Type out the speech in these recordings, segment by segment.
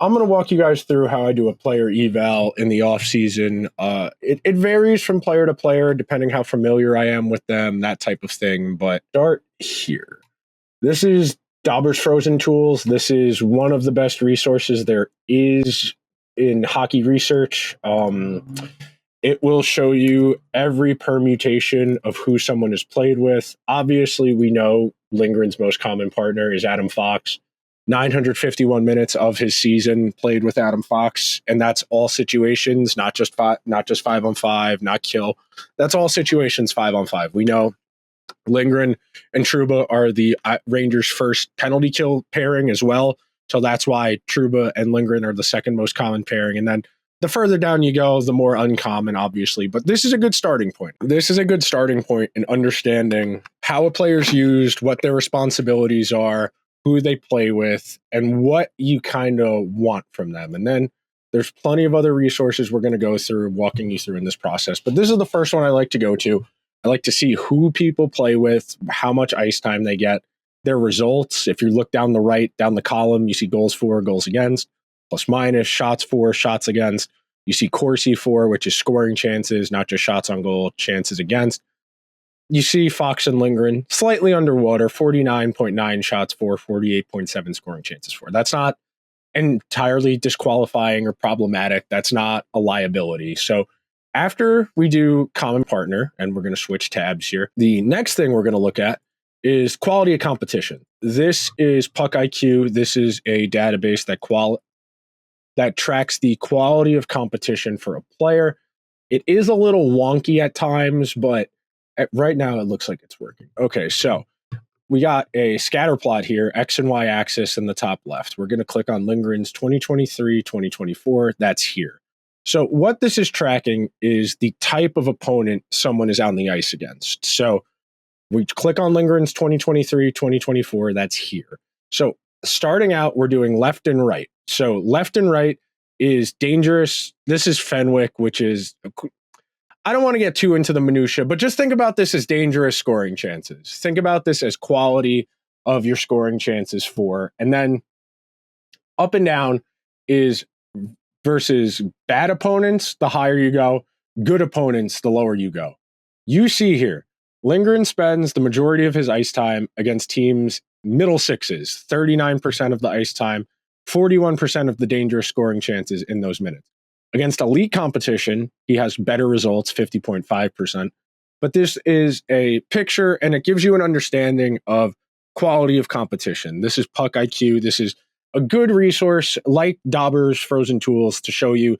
I'm going to walk you guys through how I do a player eval in the off season. It varies from player to player, depending how familiar I am with them, that type of thing. But start here. This is Dauber's Frozen Tools. This is one of the best resources there is in hockey research. It will show you every permutation of who someone has played with. Obviously, we know Lindgren's most common partner is Adam Fox. 951 minutes of his season played with Adam Fox, and that's all situations, not just 5-on-5, not kill. That's all situations 5-on-5. We know Lindgren and Trouba are the Rangers' first penalty kill pairing as well, so that's why Trouba and Lindgren are the second most common pairing. And then the further down you go, the more uncommon, obviously. But this is a good starting point. This is a good starting point in understanding how a player's used, what their responsibilities are, who they play with, and what you kind of want from them. And then there's plenty of other resources we're going to go through, walking you through in this process. But this is the first one I like to go to. I like to see who people play with, how much ice time they get, their results. If you look down the column, you see goals for, goals against, plus minus, shots for, shots against. You see Corsi for, which is scoring chances, not just shots on goal, chances against. You see Fox and Lindgren slightly underwater, 49.9 shots for, 48.7 scoring chances for. That's not entirely disqualifying or problematic. That's not a liability. So after we do common partner, and we're going to switch tabs here, the next thing we're going to look at is quality of competition. This is Puck IQ. This is a database that tracks the quality of competition for a player. It is a little wonky at times, but right now it looks like it's working. Okay, so we got a scatter plot here, X and Y axis in the top left. We're going to click on Lindgren's 2023, 2024. That's here. So what this is tracking is the type of opponent someone is on the ice against. So we click on Lindgren's 2023, 2024. That's here. So starting out, we're doing left and right. So left and right is dangerous. This is Fenwick, which is, I don't want to get too into the minutia, but just think about this as dangerous scoring chances. Think about this as quality of your scoring chances for. And then up and down is versus bad opponents, the higher you go, good opponents, the lower you go. You see here, Lindgren spends the majority of his ice time against teams middle sixes, 39% of the ice time, 41% of the dangerous scoring chances in those minutes. Against elite competition, he has better results, 50.5%. But this is a picture, and it gives you an understanding of quality of competition. This is Puck IQ. This is a good resource like Dauber's Frozen Tools to show you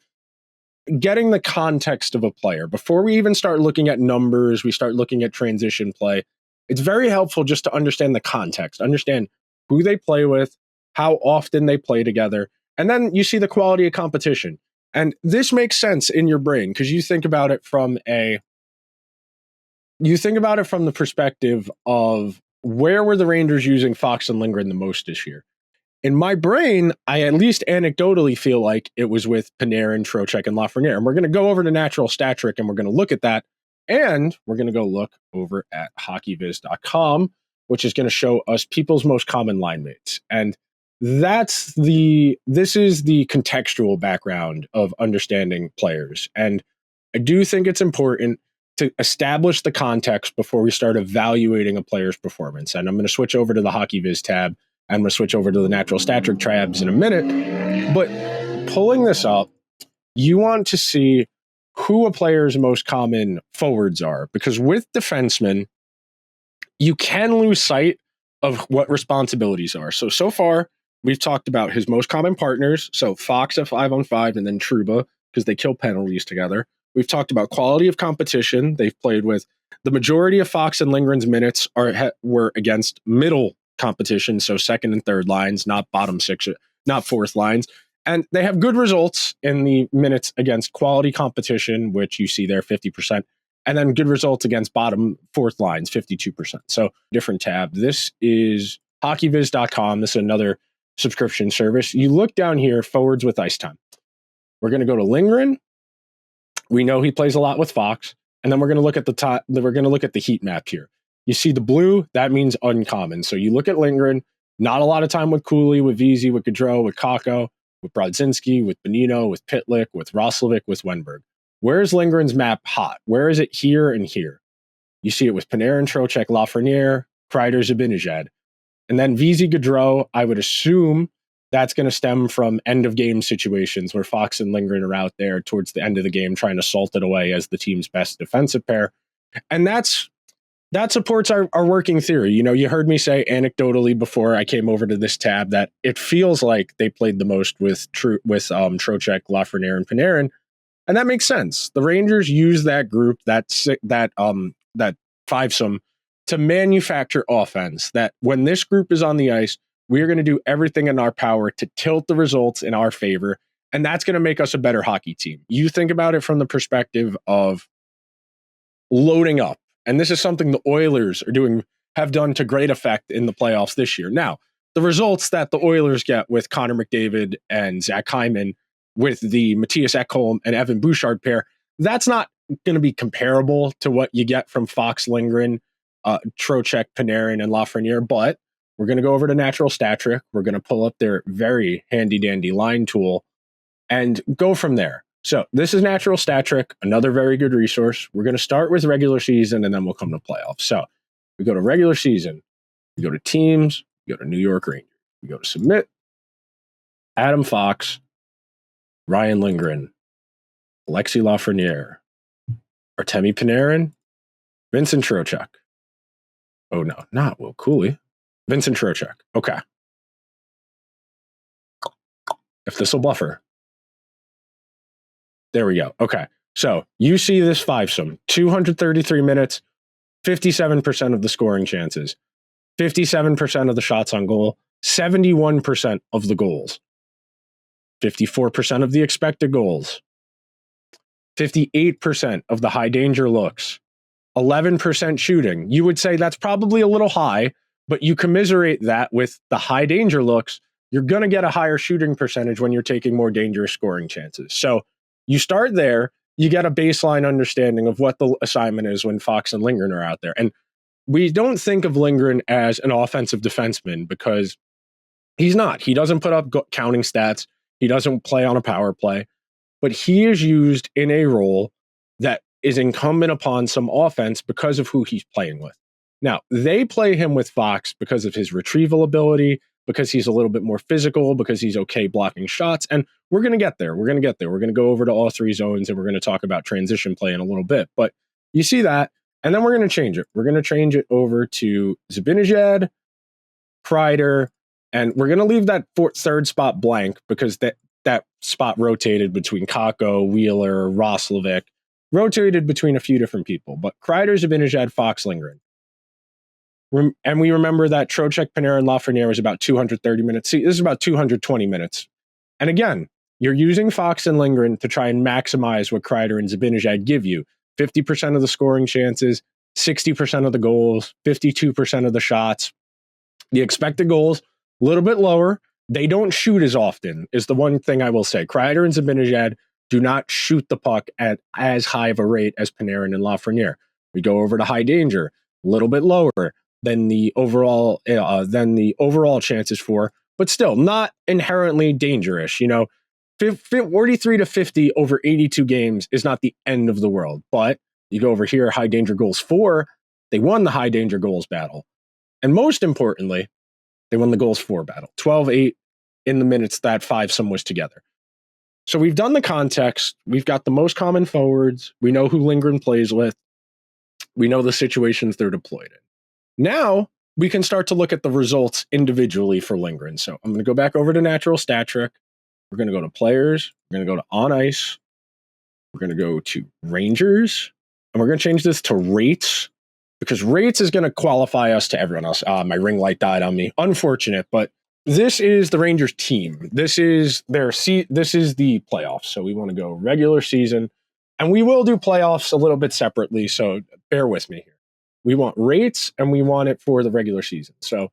getting the context of a player. Before we even start looking at numbers, we start looking at transition play. It's very helpful just to understand the context, understand who they play with, how often they play together, and then you see the quality of competition. And this makes sense in your brain because you think about it from the perspective of where were the Rangers using Fox and Lindgren the most this year? In my brain, I at least anecdotally feel like it was with Panarin, Trocheck, and Lafreniere. And we're going to go over to Natural Stat Trick and we're going to look at that. And we're going to go look over at hockeyviz.com, which is going to show us people's most common line mates. And this is the contextual background of understanding players. And I do think it's important to establish the context before we start evaluating a player's performance. And I'm going to switch over to the HockeyViz tab. I'm going to switch over to the Natural Stat Trick tabs in a minute. But pulling this up, you want to see who a player's most common forwards are. Because with defensemen, you can lose sight of what responsibilities are. So far, we've talked about his most common partners. So Fox at 5-on-5 and then Trouba, because they kill penalties together. We've talked about quality of competition they've played with. The majority of Fox and Lindgren's minutes were against middle competition, so second and third lines, not bottom six, not fourth lines. And they have good results in the minutes against quality competition, which you see there, 50%. And then good results against bottom fourth lines, 52%. So different tab. This is hockeyviz.com. This is another subscription service. You look down here, forwards with ice time. We're going to go to Lindgren. We know he plays a lot with Fox. And then we're going to look at the top. We're going to look at the heat map here. You see the blue, that means uncommon. So you look at Lindgren, not a lot of time with Cooley, with VZ, with Gaudreau, with Kakko. with Brodzinski, with Bonino, with Pitlick, with Roslovic, with Wenberg. Where is Lindgren's map hot? Where is it here and here? You see it with Panarin, Trocheck, Lafreniere, Kreider, Zibanejad. And then VZ Gaudreau, I would assume that's going to stem from end of game situations where Fox and Lindgren are out there towards the end of the game trying to salt it away as the team's best defensive pair. And that supports our working theory. You know, you heard me say anecdotally before I came over to this tab that it feels like they played the most with Trocheck, Lafreniere, and Panarin. And that makes sense. The Rangers use that group, that fivesome, to manufacture offense. That when this group is on the ice, we're going to do everything in our power to tilt the results in our favor, and that's going to make us a better hockey team. You think about it from the perspective of loading up, and this is something the Oilers have done to great effect in the playoffs this year. Now, the results that the Oilers get with Connor McDavid and Zach Hyman, with the Matthias Ekholm and Evan Bouchard pair, that's not going to be comparable to what you get from Fox, Lindgren, Trocheck, Panarin, and Lafreniere, but we're going to go over to Natural Stat Trick. We're going to pull up their very handy-dandy line tool and go from there. So this is Natural Stat Trick, another very good resource. We're going to start with regular season, and then we'll come to playoffs. So we go to regular season. We go to teams. We go to New York Rangers. We go to submit. Adam Fox, Ryan Lindgren, Alexi Lafreniere, Artemi Panarin, Vincent Trocheck. Oh, no, not Will Cooley. Vincent Trocheck. Okay. If this will buffer. There we go. Okay. So you see this fivesome, 233 minutes, 57% of the scoring chances, 57% of the shots on goal, 71% of the goals, 54% of the expected goals, 58% of the high danger looks, 11% shooting. You would say that's probably a little high, but you commiserate that with the high danger looks. You're going to get a higher shooting percentage when you're taking more dangerous scoring chances. So you start there, you get a baseline understanding of what the assignment is when Fox and Lindgren are out there. And we don't think of Lindgren as an offensive defenseman because he's not. He doesn't put up counting stats. He doesn't play on a power play, but he is used in a role that is incumbent upon some offense because of who he's playing with. Now, they play him with Fox because of his retrieval ability, because he's a little bit more physical, because he's okay blocking shots, and we're going to get there. We're going to go over to all three zones, and we're going to talk about transition play in a little bit. But you see that, and then we're going to change it. We're going to change it over to Zibanejad, Kreider, and we're going to leave that third spot blank because that spot rotated between Kakko, Wheeler, Roslovic, rotated between a few different people. But Kreider, Zibanejad, Fox, Lindgren. And we remember that Trocheck, Panarin, Lafreniere was about 230 minutes. See, this is about 220 minutes. And again, you're using Fox and Lindgren to try and maximize what Kreider and Zibanejad give you. 50% of the scoring chances, 60% of the goals, 52% of the shots. The expected goals, a little bit lower. They don't shoot as often, is the one thing I will say. Kreider and Zibanejad do not shoot the puck at as high of a rate as Panarin and Lafreniere. We go over to high danger, a little bit lower than the overall chances for, but still not inherently dangerous. 43 to 50 over 82 games is not the end of the world. But you go over here, high danger goals for, they won the high danger goals battle. And most importantly, they won the goals for battle. 12-8 in the minutes that fivesome was together. So we've done the context. We've got the most common forwards. We know who Lindgren plays with. We know the situations they're deployed in. Now we can start to look at the results individually for Lindgren. So I'm going to go back over to Natural Stat Trick. We're going to go to players. We're going to go to on ice. We're going to go to Rangers. And we're going to change this to rates because rates is going to qualify us to everyone else. My ring light died on me. Unfortunate, but this is the Rangers team. This is this is the playoffs. So we want to go regular season. And we will do playoffs a little bit separately. So bear with me here. We want rates and we want it for the regular season. So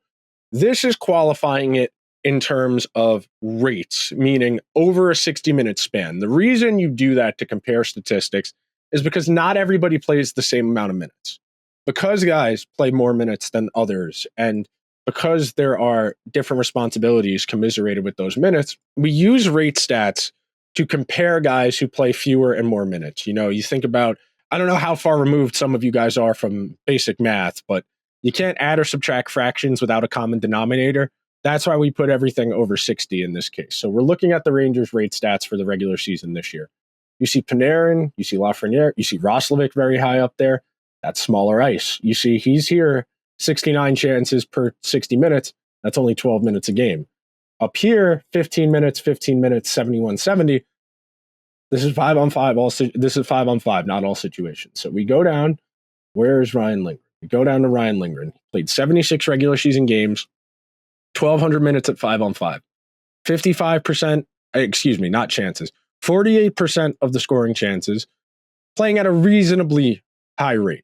this is qualifying it in terms of rates, meaning over a 60-minute span. The reason you do that to compare statistics is because not everybody plays the same amount of minutes. Because guys play more minutes than others, and because there are different responsibilities commiserated with those minutes, we use rate stats to compare guys who play fewer and more minutes. You think about, I don't know how far removed some of you guys are from basic math, but you can't add or subtract fractions without a common denominator. That's why we put everything over 60 in this case. So we're looking at the Rangers rate stats for the regular season this year. You see Panarin, you see Lafreniere, you see Roslovic very high up there. That's smaller ice. You see he's here 69 chances per 60 minutes. That's only 12 minutes a game. Up here, 15 minutes, 71-70. This is 5-on-5. This is 5-on-5, not all situations. So we go down. Where's Ryan Lindgren? We go down to Ryan Lindgren. Played 76 regular season games, 1,200 minutes at 5-on-5. 55%, not chances. 48% of the scoring chances, playing at a reasonably high rate.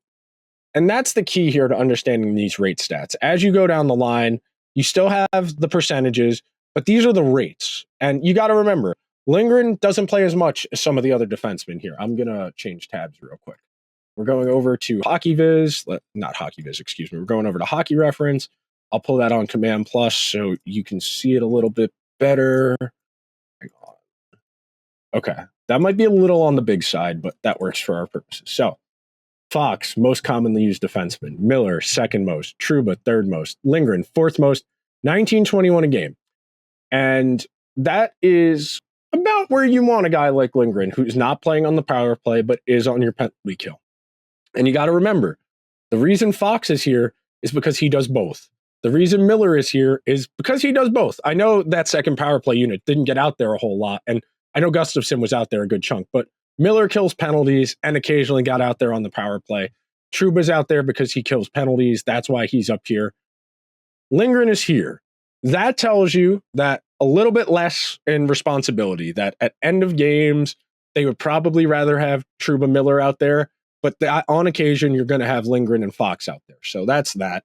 And that's the key here to understanding these rate stats. As you go down the line, you still have the percentages, but these are the rates. And you got to remember, Lindgren doesn't play as much as some of the other defensemen here. I'm going to change tabs real quick. We're going over to not Hockey Viz, excuse me. We're going over to Hockey Reference. I'll pull that on Command Plus so you can see it a little bit better. Hang on. Okay. That might be a little on the big side, but that works for our purposes. So, Fox, most commonly used defenseman. Miller, second most. Trouba, third most. Lindgren, fourth most. 19-21 a game. And that is about where you want a guy like Lindgren, who's not playing on the power play, but is on your penalty kill. And you got to remember, the reason Fox is here is because he does both. The reason Miller is here is because he does both. I know that second power play unit didn't get out there a whole lot, and I know Gustafsson was out there a good chunk, but Miller kills penalties and occasionally got out there on the power play. Trouba's out there because he kills penalties. That's why he's up here. Lindgren is here. That tells you that a little bit less in responsibility, that at end of games, they would probably rather have Trouba Miller out there, but on occasion, you're going to have Lindgren and Fox out there. So that's that.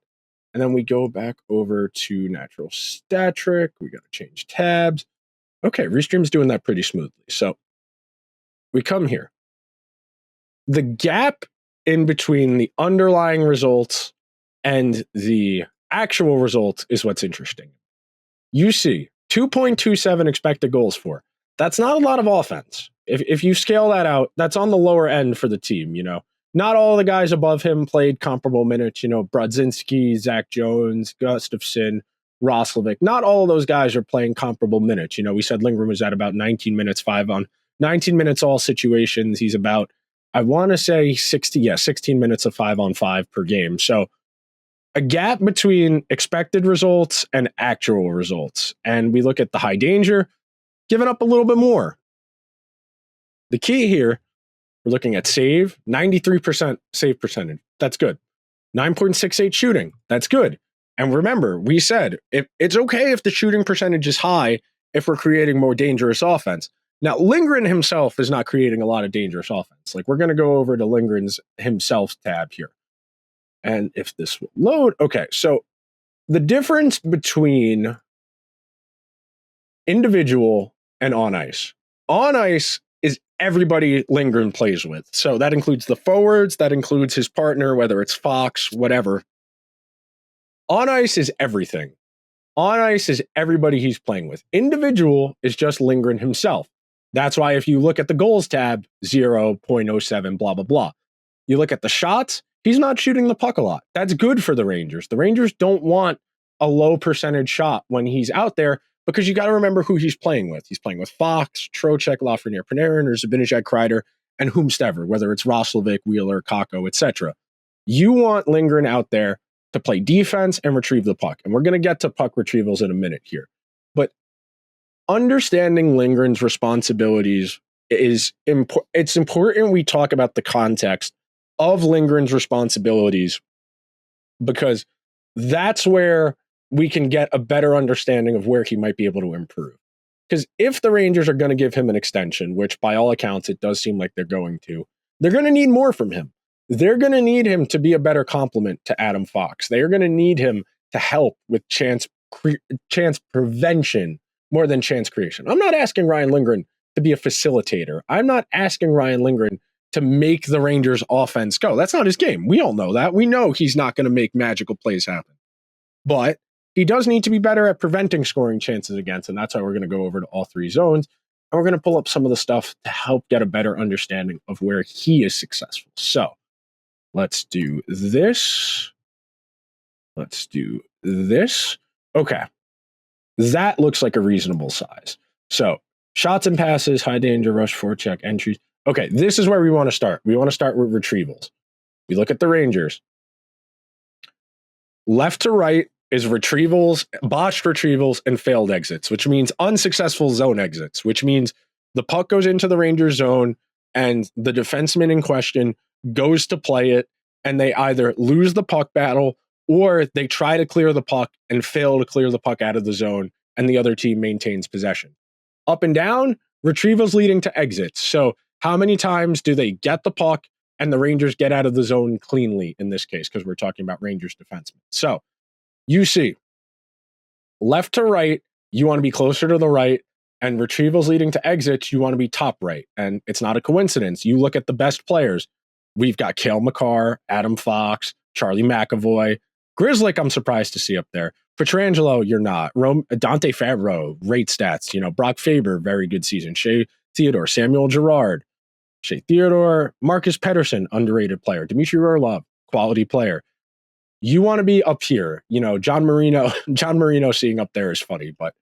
And then we go back over to Natural Stat Trick. We got to change tabs. Okay, Restream's doing that pretty smoothly. So we come here. The gap in between the underlying results and the actual result is what's interesting. You see 2.27 expected goals for. That's not a lot of offense. If you scale that out, that's on the lower end for the team, Not all the guys above him played comparable minutes, Brodzinski, Zach Jones, Gustafsson, Roslovic. Not all of those guys are playing comparable minutes. We said Lindgren was at about 19 minutes, 19 minutes all situations. He's about, I want to say 16 minutes of 5-on-5 per game. So a gap between expected results and actual results. And we look at the high danger, giving up a little bit more. The key here, we're looking at save, 93% save percentage. That's good. 9.68 shooting. That's good. And remember, we said it's okay if the shooting percentage is high if we're creating more dangerous offense. Now, Lindgren himself is not creating a lot of dangerous offense. We're going to go over to Lindgren's himself tab here. And if this will load, okay. So the difference between individual and on ice is everybody Lindgren plays with. So that includes the forwards, that includes his partner, whether it's Fox, whatever. On ice is everything. On ice is everybody he's playing with. Individual is just Lindgren himself. That's why if you look at the goals tab, 0.07, blah, blah, blah. You look at the shots, he's not shooting the puck a lot. That's good for the Rangers. The Rangers don't want a low percentage shot when he's out there because you got to remember who he's playing with. He's playing with Fox, Trocheck, Lafreniere, Panarin, or Zibanejad, Kreider, and whomstever, whether it's Roslovic, Wheeler, Kakko, etc. You want Lindgren out there to play defense and retrieve the puck. And we're going to get to puck retrievals in a minute here. But understanding Lindgren's responsibilities is important. It's important we talk about the context of Lindgren's responsibilities because that's where we can get a better understanding of where he might be able to improve. Because if the Rangers are going to give him an extension, which by all accounts it does seem like they're going to, they're going to need more from him. They're going to need him to be a better complement to Adam Fox. They are going to need him to help with chance prevention more than chance creation. I'm not asking Ryan Lindgren to be a facilitator. I'm not asking Ryan Lindgren to make the Rangers offense go. That's not his game. We all know that. We know he's not going to make magical plays happen. But he does need to be better at preventing scoring chances against, and that's why we're going to go over to all three zones. And we're going to pull up some of the stuff to help get a better understanding of where he is successful. So let's do this. Let's do this. Okay. That looks like a reasonable size. So shots and passes, high danger, rush, forecheck, entries. Okay, this is where we want to start. We want to start with retrievals. We look at the Rangers. Left to right is retrievals, botched retrievals, and failed exits, which means unsuccessful zone exits, which means the puck goes into the Rangers zone and the defenseman in question goes to play it, and they either lose the puck battle or they try to clear the puck and fail to clear the puck out of the zone, and the other team maintains possession. Up and down, retrievals leading to exits. So how many times do they get the puck and the Rangers get out of the zone cleanly in this case, because we're talking about Rangers defensemen. So you see, left to right, you want to be closer to the right, and retrievals leading to exits, you want to be top right. And it's not a coincidence. You look at the best players. We've got Cale Makar, Adam Fox, Charlie McAvoy, Grizzlick, I'm surprised to see up there. Pietrangelo, you're not. Dante Favreau, great stats. Brock Faber, very good season. Shea Theodore, Samuel Girard, Shea Theodore, Marcus Pettersson, underrated player. Dmitry Orlov, quality player. You want to be up here. John Marino seeing up there is funny, but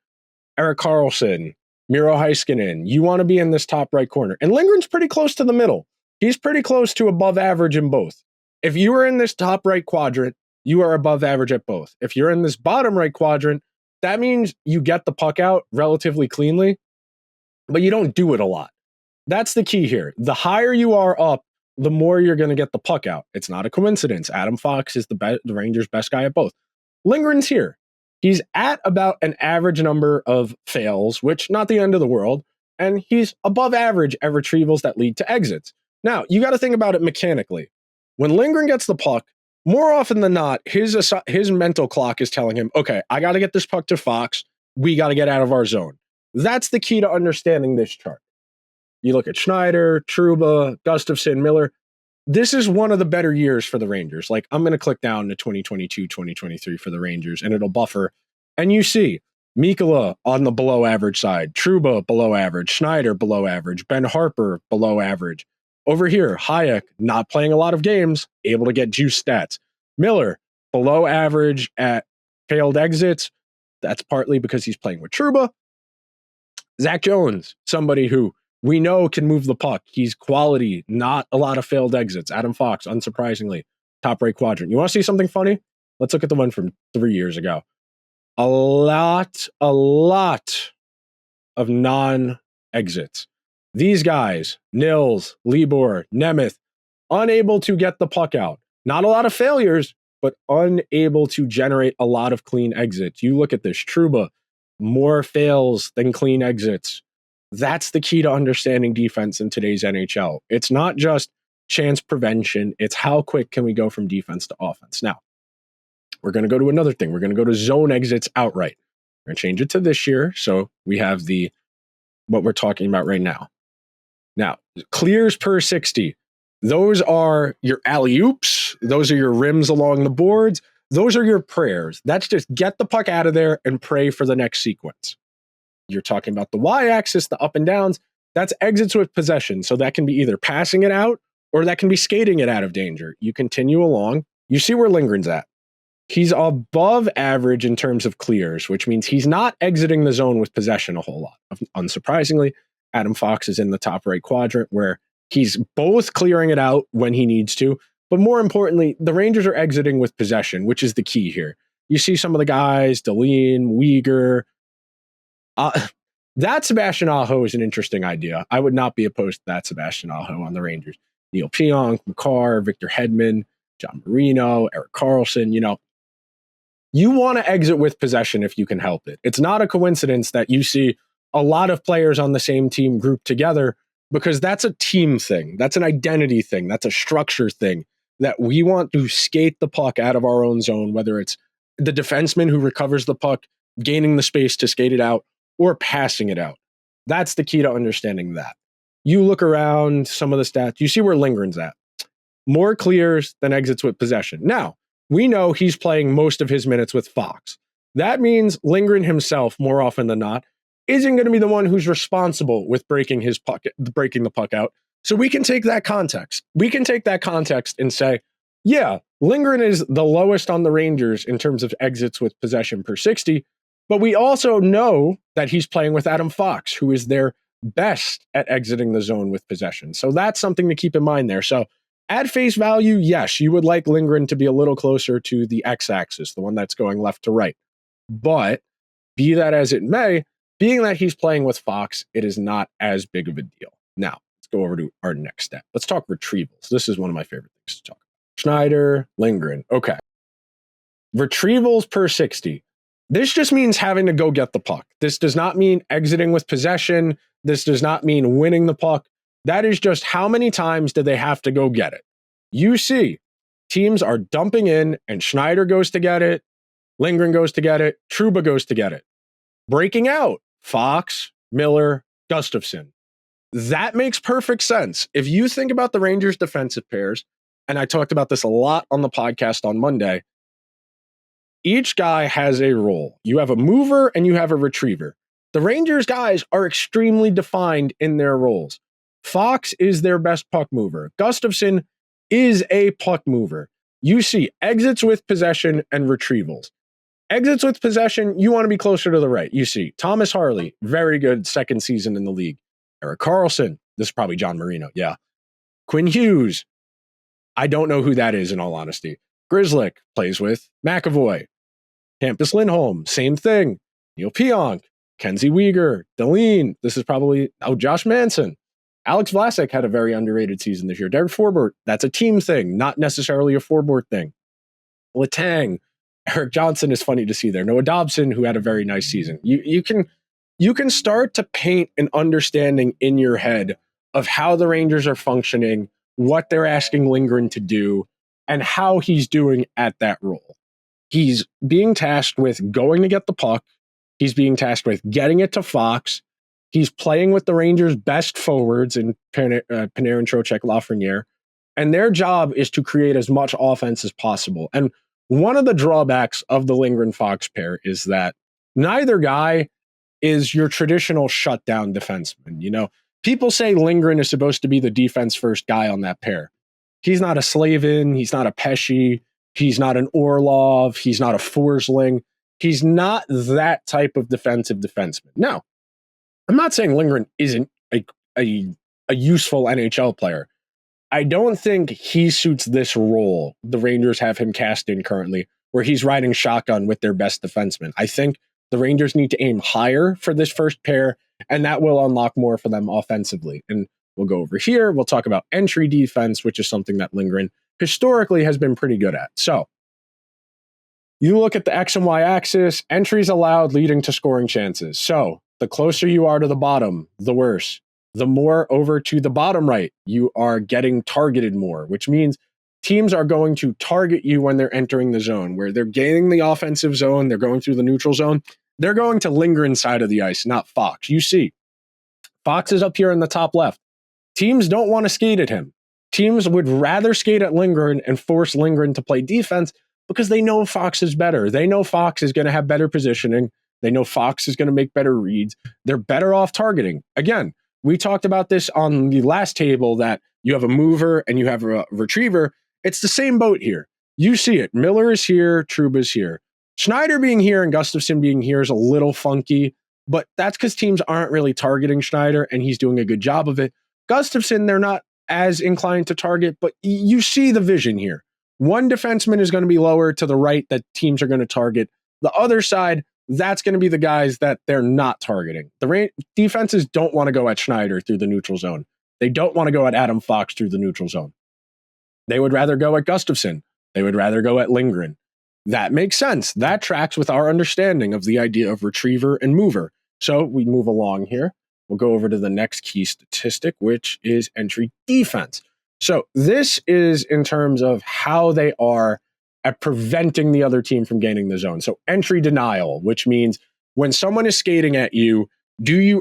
Erik Karlsson, Miro Heiskanen, you want to be in this top right corner. And Lindgren's pretty close to the middle. He's pretty close to above average in both. If you are in this top right quadrant, you are above average at both. If you're in this bottom right quadrant, that means you get the puck out relatively cleanly, but you don't do it a lot. That's the key here. The higher you are up, the more you're going to get the puck out. It's not a coincidence. Adam Fox is the Rangers' best guy at both. Lindgren's here. He's at about an average number of fails, which not the end of the world, and he's above average at retrievals that lead to exits. Now, you got to think about it mechanically. When Lindgren gets the puck, more often than not, his mental clock is telling him, okay, I got to get this puck to Fox. We got to get out of our zone. That's the key to understanding this chart. You look at Schneider, Trouba, Gustafsson, Miller. This is one of the better years for the Rangers. Like, I'm going to click down to 2022, 2023 for the Rangers, and it'll buffer. And you see Mikkola on the below average side, Trouba below average, Schneider below average, Ben Harper below average. Over here, Hayek not playing a lot of games, able to get juice stats. Miller below average at failed exits. That's partly because he's playing with Trouba. Zach Jones, somebody who we know can move the puck. He's quality, not a lot of failed exits. Adam Fox, unsurprisingly, top right quadrant. You want to see something funny? Let's look at the one from 3 years ago. A lot of non-exits. These guys, Nils, Libor, Nemeth, unable to get the puck out. Not a lot of failures, but unable to generate a lot of clean exits. You look at this, Trouba, more fails than clean exits. That's the key to understanding defense in today's NHL. It's not just chance prevention. It's how quick can we go from defense to offense. Now, we're going to go to another thing. We're going to go to zone exits outright. We're going to change it to this year. So we have what we're talking about right now. Now, clears per 60. Those are your alley-oops. Those are your rims along the boards. Those are your prayers. That's just get the puck out of there and pray for the next sequence. You're talking about the y-axis, the up and downs. That's exits with possession. So that can be either passing it out or that can be skating it out of danger. You continue along. You see where Lindgren's at. He's above average in terms of clears, which means he's not exiting the zone with possession a whole lot. Unsurprisingly, Adam Fox is in the top right quadrant where he's both clearing it out when he needs to, but more importantly, the Rangers are exiting with possession, which is the key here. You see some of the guys, Dahlin, Weegar. That Sebastian Aho is an interesting idea. I would not be opposed to that Sebastian Aho on the Rangers. Neil Pionk, Makar, Victor Hedman, John Marino, Erik Karlsson, you want to exit with possession if you can help it. It's not a coincidence that you see a lot of players on the same team grouped together, because that's a team thing. That's an identity thing. That's a structure thing, that we want to skate the puck out of our own zone, whether it's the defenseman who recovers the puck, gaining the space to skate it out, or passing it out. That's the key to understanding that. You look around some of the stats, you see where Lindgren's at. More clears than exits with possession. Now, we know he's playing most of his minutes with Fox. That means Lindgren himself, more often than not, isn't going to be the one who's responsible with breaking the puck out. So we can take that context. We can take that context and say, yeah, Lindgren is the lowest on the Rangers in terms of exits with possession per 60, but we also know that he's playing with Adam Fox, who is their best at exiting the zone with possession. So that's something to keep in mind there. So at face value, yes, you would like Lindgren to be a little closer to the x-axis, the one that's going left to right. But be that as it may, being that he's playing with Fox, it is not as big of a deal. Now, let's go over to our next step. Let's talk retrievals. This is one of my favorite things to talk about. Schneider, Lindgren. Okay. Retrievals per 60. This just means having to go get the puck. This does not mean exiting with possession. This does not mean winning the puck. That is just how many times do they have to go get it. You see, teams are dumping in, and Schneider goes to get it, Lindgren goes to get it, Trouba goes to get it. Breaking out, Fox, Miller, Gustafsson. That makes perfect sense. If you think about the Rangers' defensive pairs, and I talked about this a lot on the podcast on Monday, each guy has a role. You have a mover and you have a retriever. The Rangers guys are extremely defined in their roles. Fox is their best puck mover. Gustafsson is a puck mover. You see exits with possession and retrievals. Exits with possession, you want to be closer to the right. You see Thomas Harley, very good second season in the league. Erik Karlsson, this is probably John Marino, yeah. Quinn Hughes, I don't know who that is in all honesty. Grzelcyk plays with McAvoy. Hampus Lindholm, same thing. Neil Pionk, Kenzie Weegar, Deline, this is probably, Josh Manson. Alex Vlasic had a very underrated season this year. Derek Forbort, that's a team thing, not necessarily a Forbort thing. Letang, Eric Johnson is funny to see there. Noah Dobson, who had a very nice season. You can start to paint an understanding in your head of how the Rangers are functioning, what they're asking Lindgren to do, and how he's doing at that role. He's being tasked with going to get the puck. He's being tasked with getting it to Fox. He's playing with the Rangers' best forwards in Panarin, Trocheck, Lafreniere. And their job is to create as much offense as possible. And one of the drawbacks of the Lindgren-Fox pair is that neither guy is your traditional shutdown defenseman. You know, people say Lindgren is supposed to be the defense-first guy on that pair. He's not a Slavin. He's not a Pesci. He's not an Orlov. He's not a Forsling. He's not that type of defensive defenseman. Now, I'm not saying Lindgren isn't a useful NHL player. I don't think he suits this role the Rangers have him cast in currently, where he's riding shotgun with their best defenseman. I think the Rangers need to aim higher for this first pair, and that will unlock more for them offensively. And we'll go over here. We'll talk about entry defense, which is something that Lindgren historically has been pretty good at. So you look at the X and Y axis, entries allowed leading to scoring chances. So the closer you are to the bottom, the worse. The more over to the bottom right, you are getting targeted more, which means teams are going to target you when they're entering the zone, where they're gaining the offensive zone, they're going through the neutral zone. They're going to Lindgren's side of the ice, not Fox. You see, Fox is up here in the top left. Teams don't want to skate at him. Teams would rather skate at Lindgren and force Lindgren to play defense because they know Fox is better. They know Fox is going to have better positioning. They know Fox is going to make better reads. They're better off targeting. Again, we talked about this on the last table that you have a mover and you have a retriever. It's the same boat here. You see it. Miller is here. Trouba's here. Schneider being here and Gustafsson being here is a little funky, but that's because teams aren't really targeting Schneider and he's doing a good job of it. Gustafsson, they're not as inclined to target, but you see the vision here. One defenseman is going to be lower to the right that teams are going to target. The other side, that's going to be the guys that they're not targeting. The defenses don't want to go at Schneider through the neutral zone. They don't want to go at Adam Fox through the neutral zone. They would rather go at Gustafsson. They would rather go at Lindgren. That makes sense. That tracks with our understanding of the idea of retriever and mover. So we move along here. We'll go over to the next key statistic, which is entry defense. So this is in terms of how they are at preventing the other team from gaining the zone. So entry denial, which means when someone is skating at you,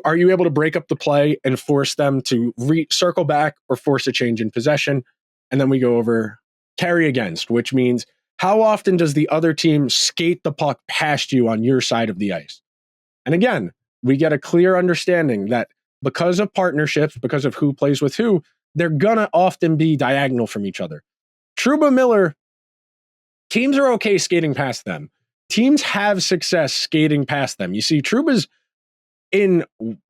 are you able to break up the play and force them to circle back or force a change in possession? And then we go over carry against, which means How often does the other team skate the puck past you on your side of the ice? And again, we get a clear understanding that because of partnerships, because of who plays with who, they're going to often be diagonal from each other. Trouba Miller, teams are okay skating past them. Teams have success skating past them. You see, Trouba's in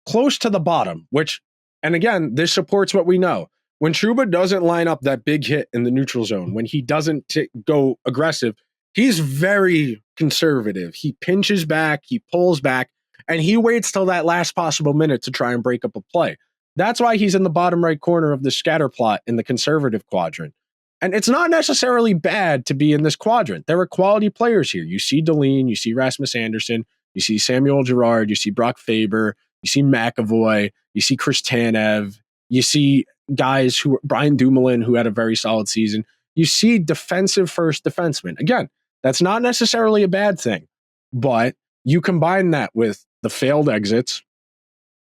close to the bottom, which, and again, this supports what we know. When Trouba doesn't line up that big hit in the neutral zone, when he doesn't go aggressive, he's very conservative. He pinches back, he pulls back, and he waits till that last possible minute to try and break up a play. That's why he's in the bottom right corner of the scatter plot in the conservative quadrant. And it's not necessarily bad to be in this quadrant. There are quality players here. You see Deline, you see Rasmus Anderson, you see Samuel Girard, you see Brock Faber, you see McAvoy, you see Chris Tanev, you see guys who, Brian Dumoulin, who had a very solid season. You see defensive first defensemen. Again, that's not necessarily a bad thing, but you combine that with the failed exits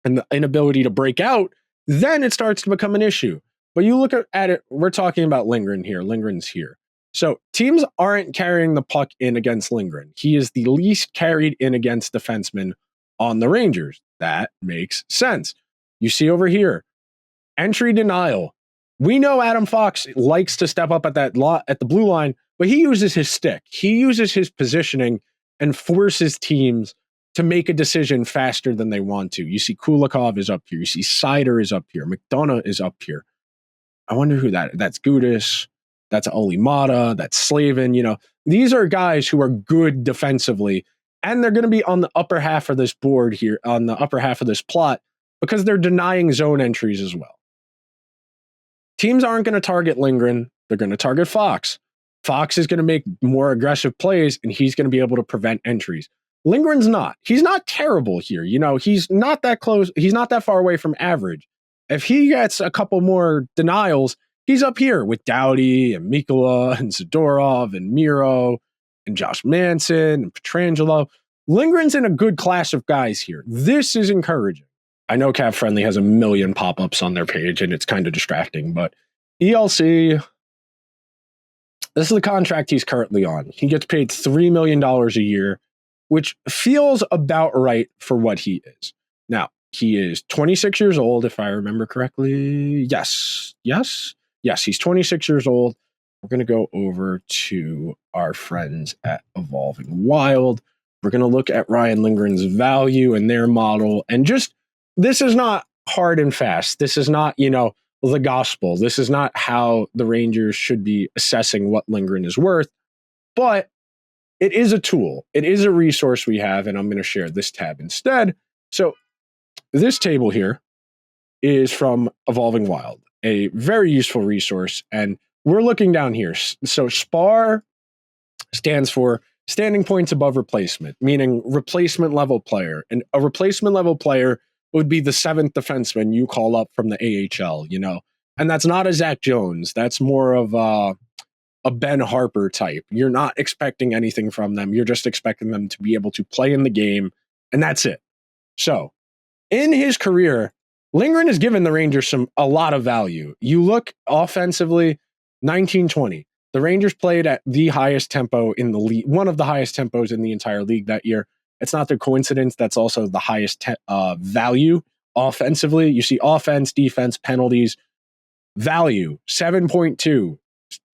and the inability to break out, then it starts to become an issue. But you look at it, we're talking about Lindgren here. Lindgren's here. So teams aren't carrying the puck in against Lindgren. He is the least carried in against defensemen on the Rangers. That makes sense. You see over here, entry denial. We know Adam Fox likes to step up at that at the blue line, but he uses his stick. He uses his positioning and forces teams to make a decision faster than they want to. You see Kulikov is up here. You see Seider is up here. McDonough is up here. I wonder who that's Gudis. That's Oli Mata. That's Slavin. You know, these are guys who are good defensively, and they're going to be on the upper half of this board here, on the upper half of this plot, because they're denying zone entries as well. Teams aren't going to target Lindgren. They're going to target Fox. Fox is going to make more aggressive plays, and he's going to be able to prevent entries. Lindgren's not. He's not terrible here. You know, he's not that close. He's not that far away from average. If he gets a couple more denials, he's up here with Doughty and Mikula and Zadorov and Miro and Josh Manson and Petrangelo. Lindgren's in a good class of guys here. This is encouraging. I know Cap Friendly has a million pop-ups on their page, and it's kind of distracting, but ELC, this is the contract he's currently on. He gets paid $3 million a year, which feels about right for what he is. Now, he is 26 years old, if I remember correctly. Yes, he's 26 years old. We're going to go over to our friends at Evolving Wild. We're going to look at Ryan Lindgren's value and their model, and just, this is not hard and fast. This is not, the gospel. This is not how the Rangers should be assessing what Lindgren is worth, but it is a tool. It is a resource we have, and I'm going to share this tab instead. So this table here is from Evolving Wild, a very useful resource, and we're looking down here. So SPAR stands for standing points above replacement, meaning replacement level player. And a replacement level player would be the seventh defenseman you call up from the AHL, and that's not a Zach Jones. That's more of a Ben Harper type. You're not expecting anything from them. You're just expecting them to be able to play in the game, and that's it. So in his career, Lindgren has given the Rangers a lot of value. You look offensively, 1920. The Rangers played at the highest tempo in the league, one of the highest tempos in the entire league that year. It's not a coincidence. That's also the highest value offensively. You see offense, defense, penalties, value, $7.2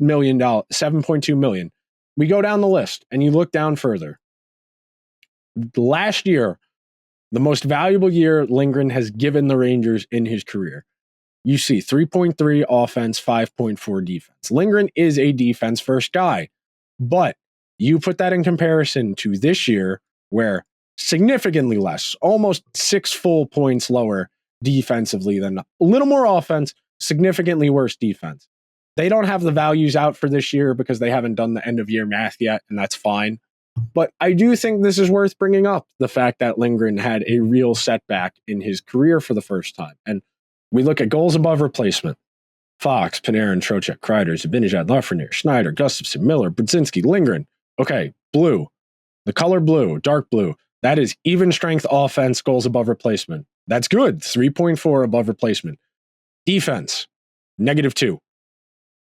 million, $7.2 million. We go down the list and you look down further. Last year, the most valuable year Lindgren has given the Rangers in his career. You see 3.3 offense, 5.4 defense. Lindgren is a defense first guy, but you put that in comparison to this year, where significantly less, almost 6 full points lower defensively than a little more offense, significantly worse defense. They don't have the values out for this year because they haven't done the end of year math yet, and that's fine. But I do think this is worth bringing up, the fact that Lindgren had a real setback in his career for the first time. And we look at goals above replacement. Fox, Panarin, Trocheck, Kreider, Zibanejad, Lafreniere, Schneider, Gustafsson, Miller, Brzezinski, Lindgren. Okay, blue. The color blue, dark blue. That is even strength offense, goals above replacement. That's good. 3.4 above replacement. Defense, -2.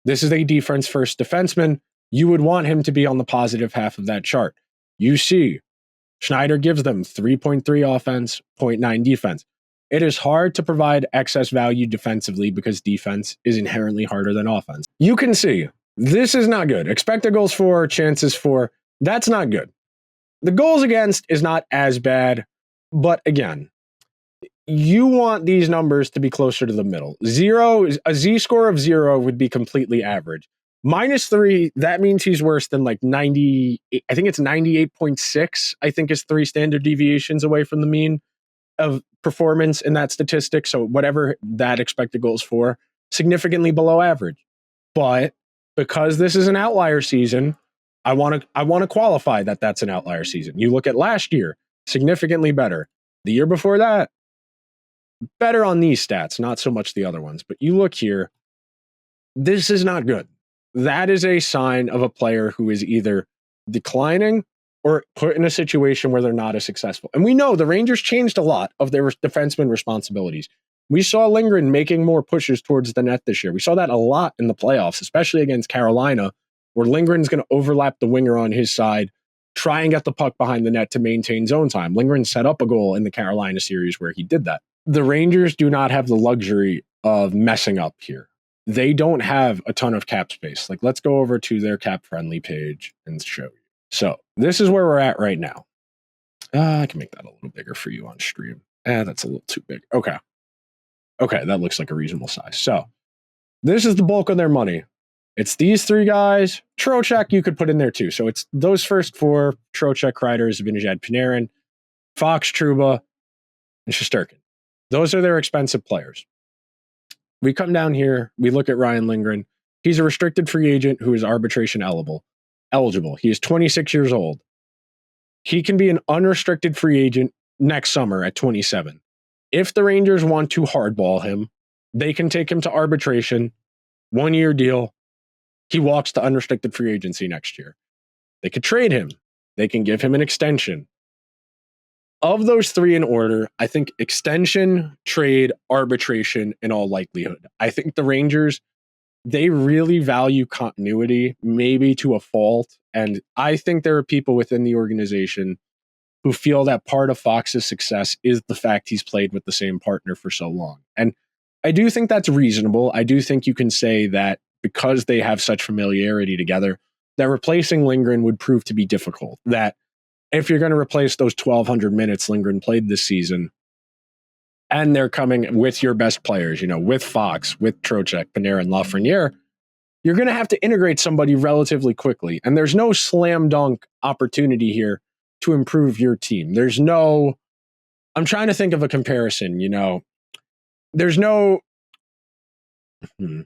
This is a defense first defenseman. you would want him to be on the positive half of that chart. You see, Schneider gives them 3.3 offense, 0.9 defense. It is hard to provide excess value defensively because defense is inherently harder than offense. You can see this is not good. Expected goals for, chances for, that's not good. The goals against is not as bad, but again, you want these numbers to be closer to the middle. A Z score of 0 would be completely average. -3, that means he's worse than like 90. I think it's 98.6. I think is 3 standard deviations away from the mean of performance in that statistic. So whatever that expected goals for, significantly below average. But because this is an outlier season, I want to qualify that that's an outlier season. You look at last year, significantly better. The year before that, better on these stats, not so much the other ones. But you look here, this is not good. That is a sign of a player who is either declining or put in a situation where they're not as successful. And we know the Rangers changed a lot of their defenseman responsibilities. We saw Lindgren making more pushes towards the net this year. We saw that a lot in the playoffs, especially against Carolina, where Lindgren's going to overlap the winger on his side, try and get the puck behind the net to maintain zone time. Lindgren set up a goal in the Carolina series where he did that. The Rangers do not have the luxury of messing up here. They don't have a ton of cap space. Like, let's go over to their cap friendly page and show you. So this is where we're at right now. I can make that a little bigger for you on stream. That's a little too big. Okay, that looks like a reasonable size. So this is the bulk of their money. It's these 3 guys. Trocheck you could put in there too. So it's those first 4, Trocheck, Kreider, Zibanejad, Panarin, Fox, Trouba, and Shesterkin. Those are their expensive players. We come down here, we look at Ryan Lindgren. He's a restricted free agent who is arbitration eligible. He is 26 years old. He can be an unrestricted free agent next summer at 27. If the Rangers want to hardball him, they can take him to arbitration, 1-year deal. He walks to unrestricted free agency next year. They could trade him. They can give him an extension. Of those 3 in order, I think extension, trade, arbitration, in all likelihood. I think the Rangers, they really value continuity, maybe to a fault. And I think there are people within the organization who feel that part of Fox's success is the fact he's played with the same partner for so long. And I do think that's reasonable. I do think you can say that because they have such familiarity together, that replacing Lindgren would prove to be difficult. That if you're going to replace those 1,200 minutes Lindgren played this season, and they're coming with your best players, with Fox, with Trocheck, Panarin, Lafreniere, you're going to have to integrate somebody relatively quickly. And there's no slam dunk opportunity here to improve your team. I'm trying to think of a comparison, there's no Gus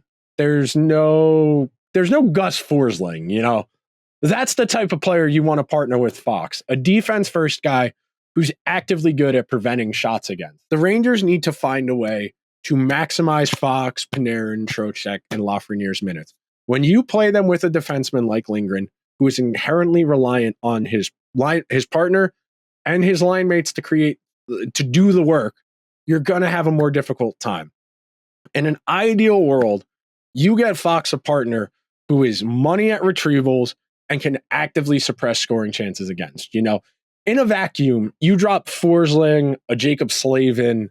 Forsling, That's the type of player you want to partner with Fox, a defense first guy who's actively good at preventing shots against. The Rangers need to find a way to maximize Fox, Panarin, Trocheck, and Lafreniere's minutes. When you play them with a defenseman like Lindgren, who is inherently reliant on his partner and his line mates to do the work, you're going to have a more difficult time. In an ideal world, you get Fox a partner who is money at retrievals and can actively suppress scoring chances against. In a vacuum, you drop Forsling, a Jacob Slavin,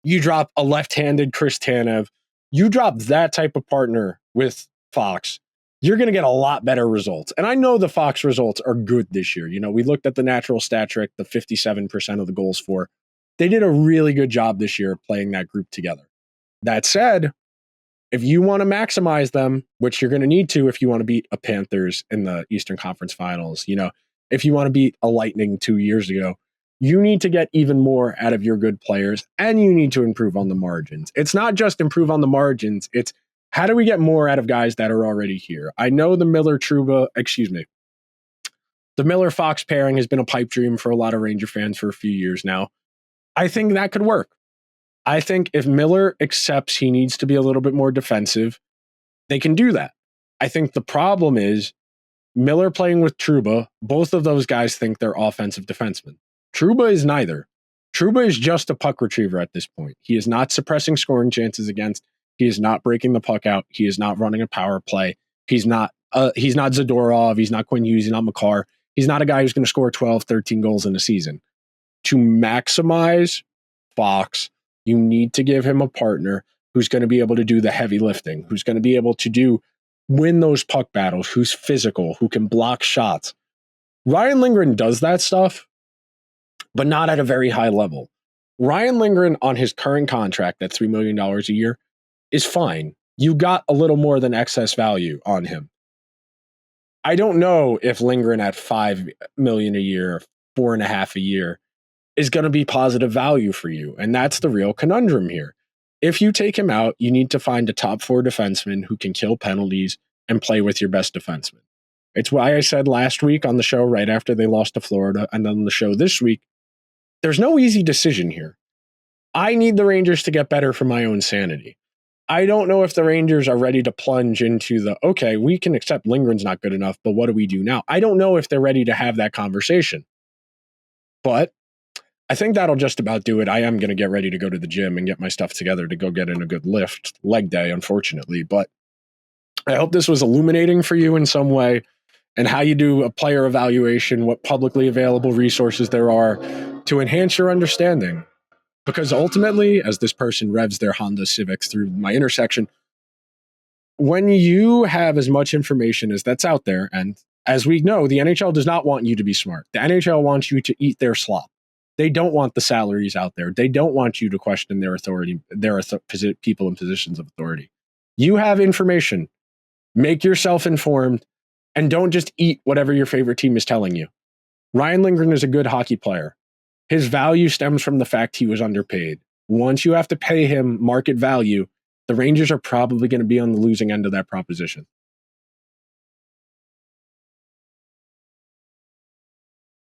you drop a left-handed Chris Tanev, you drop that type of partner with Fox, you're going to get a lot better results. And I know the Fox results are good this year. We looked at the natural stat trick, the 57% of the goals for. They did a really good job this year playing that group together. That said, if you want to maximize them, which you're going to need to if you want to beat a Panthers in the Eastern Conference Finals, if you want to beat a Lightning 2 years ago, you need to get even more out of your good players, and you need to improve on the margins. It's not just improve on the margins. It's how do we get more out of guys that are already here? I know the Miller-Fox pairing has been a pipe dream for a lot of Ranger fans for a few years now. I think that could work. I think if Miller accepts he needs to be a little bit more defensive, they can do that. I think the problem is Miller playing with Trouba, both of those guys think they're offensive defensemen. Trouba is neither. Trouba is just a puck retriever at this point. He is not suppressing scoring chances against. He is not breaking the puck out. He is not running a power play. He's not He's not Zadorov. He's not Quinn Hughes. He's not Makar. He's not a guy who's going to score 12, 13 goals in a season. To maximize Fox, you need to give him a partner who's going to be able to do the heavy lifting, who's going to be able to win those puck battles, who's physical, who can block shots. Ryan Lindgren does that stuff, but not at a very high level. Ryan Lindgren on his current contract at $3 million a year is fine. You got a little more than excess value on him. I don't know if Lindgren at $5 million a year, 4.5 a year is going to be positive value for you. And that's the real conundrum here. If you take him out, you need to find a top 4 defenseman who can kill penalties and play with your best defenseman. It's why I said last week on the show right after they lost to Florida, and then on the show this week, there's no easy decision here. I need the Rangers to get better for my own sanity. I don't know if the Rangers are ready to plunge into okay, we can accept Lindgren's not good enough, but what do we do now? I don't know if they're ready to have that conversation. But I think that'll just about do it. I am going to get ready to go to the gym and get my stuff together to go get in a good lift. Leg day, unfortunately. But I hope this was illuminating for you in some way and how you do a player evaluation, what publicly available resources there are to enhance your understanding. Because ultimately, as this person revs their Honda Civics through my intersection, when you have as much information as that's out there, and as we know, the NHL does not want you to be smart. The NHL wants you to eat their slop. They don't want the salaries out there. They don't want you to question their authority, people in positions of authority. You have information. Make yourself informed and don't just eat whatever your favorite team is telling you. Ryan Lindgren is a good hockey player. His value stems from the fact he was underpaid. Once you have to pay him market value, the Rangers are probably going to be on the losing end of that proposition.